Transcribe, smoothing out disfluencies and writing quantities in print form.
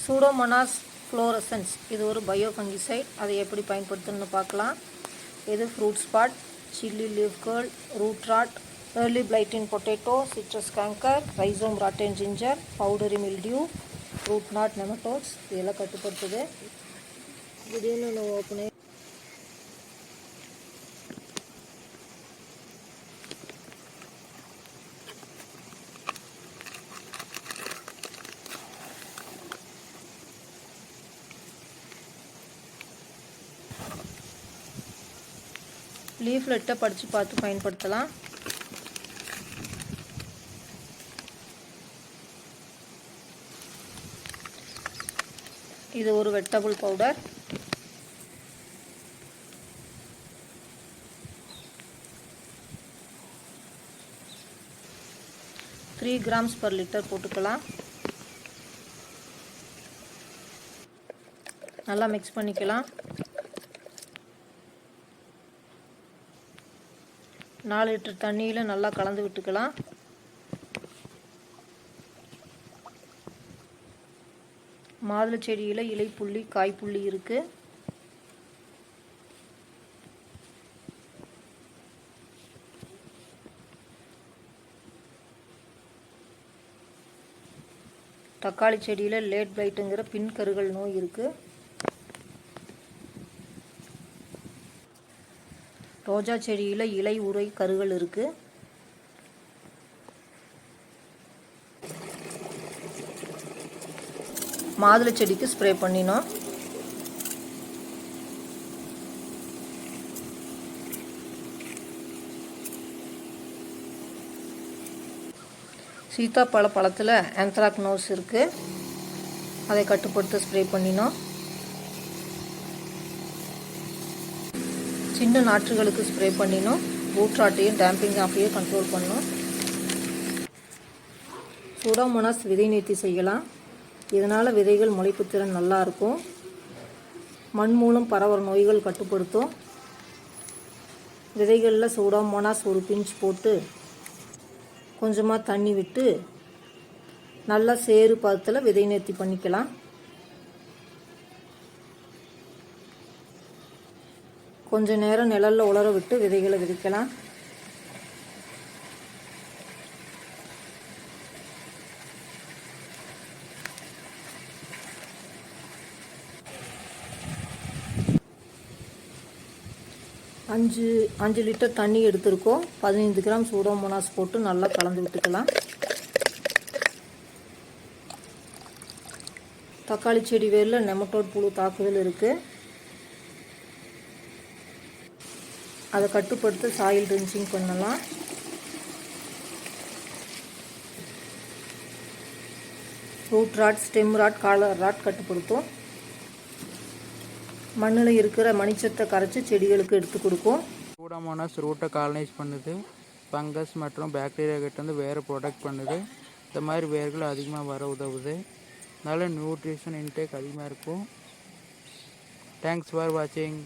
Pseudomonas fluorescence இது ஒரு பயோஃபங்கிசைட். அதை எப்படி பயன்படுத்தணும்னு பார்க்கலாம். இது fruit spot, chilli leaf curl, root rot, early blight in potato, citrus canker, rhizome rot and ginger, powdery mildew, root knot nematodes இதெல்லாம் கட்டுப்படுத்துது. திடீர்னு ஓப்பனே லீஃப்லெட்டை படித்து பார்த்து பயன்படுத்தலாம். இது ஒரு wettable powder. Three grams per litre போட்டுக்கலாம். நல்லா மிக்ஸ் பண்ணிக்கலாம். 4 லிட்டர் தண்ணியில் நல்லா கலந்து விட்டுக்கலாம். மாதுளை செடியில் இலை புள்ளி காய்ப்புள்ளி இருக்குது. தக்காளி செடியில் லேட் பிளைட்டுங்கிற பின் கருகள் நோய் இருக்குது. ரோஜா செடியில் இலை உறை கருகள் இருக்குது. மாதுளை செடிக்கு ஸ்ப்ரே பண்ணினோம். சீத்தாப்பழ பழத்தில் ஆந்த்ராக்னோஸ் இருக்குது. அதை கட்டுப்படுத்த ஸ்ப்ரே பண்ணினோம். சின்ன நாற்றுகளுக்கு ஸ்ப்ரே பண்ணினோம். ரூட் ராட்டையும் டேம்பிங் ஆஃபையும் கண்ட்ரோல் பண்ணோம். சூடோமோனாஸ் விதை நேர்த்தி செய்யலாம். இதனால் விதைகள் முளைப்புத்திறன் நல்லாயிருக்கும். மண் மூலம் பரவுற நோய்கள் கட்டுப்படுத்தும். விதைகளில் சூடோமோனாஸ் ஒரு பிஞ்ச் போட்டு கொஞ்சமாக தண்ணி விட்டு நல்லா சேறு பதத்தில் விதை நேர்த்தி பண்ணிக்கலாம். கொஞ்ச நேரம் நிழலில் உலர விட்டு விதைகளை விதைக்கலாம். அஞ்சு லிட்டர் தண்ணி எடுத்திருக்கோம். 15 கிராம் சூடோமோனாஸ் போட்டு நல்லா கலந்து விட்டுக்கலாம். தக்காளி செடி வேரில் நெமட்டோட் புழு தாக்குதல் இருக்குது. அதை கட்டுப்படுத்த சாயில் ட்ரின்ச்சிங் பண்ணலாம். Root rot, stem rot, collar rot கட்டுப்படுத்தும். மண்ணில் இருக்கிற மணிச்சத்தை கரைச்சி செடிகளுக்கு எடுத்து கொடுக்கும். சூடோமோனாஸ் ரூட்டை காலனைஸ் பண்ணுது. ஃபங்கஸ் மற்றும் பாக்டீரியா கிட்டேருந்து வேறு ப்ரொடெக்ட் பண்ணுது. இந்த மாதிரி வேர்கள் அதிகமாக வர உதவுது. நல்ல நியூட்ரிஷன் இன்டேக் அதிகமாக இருக்கும். தேங்க்ஸ் ஃபார் வாட்சிங்.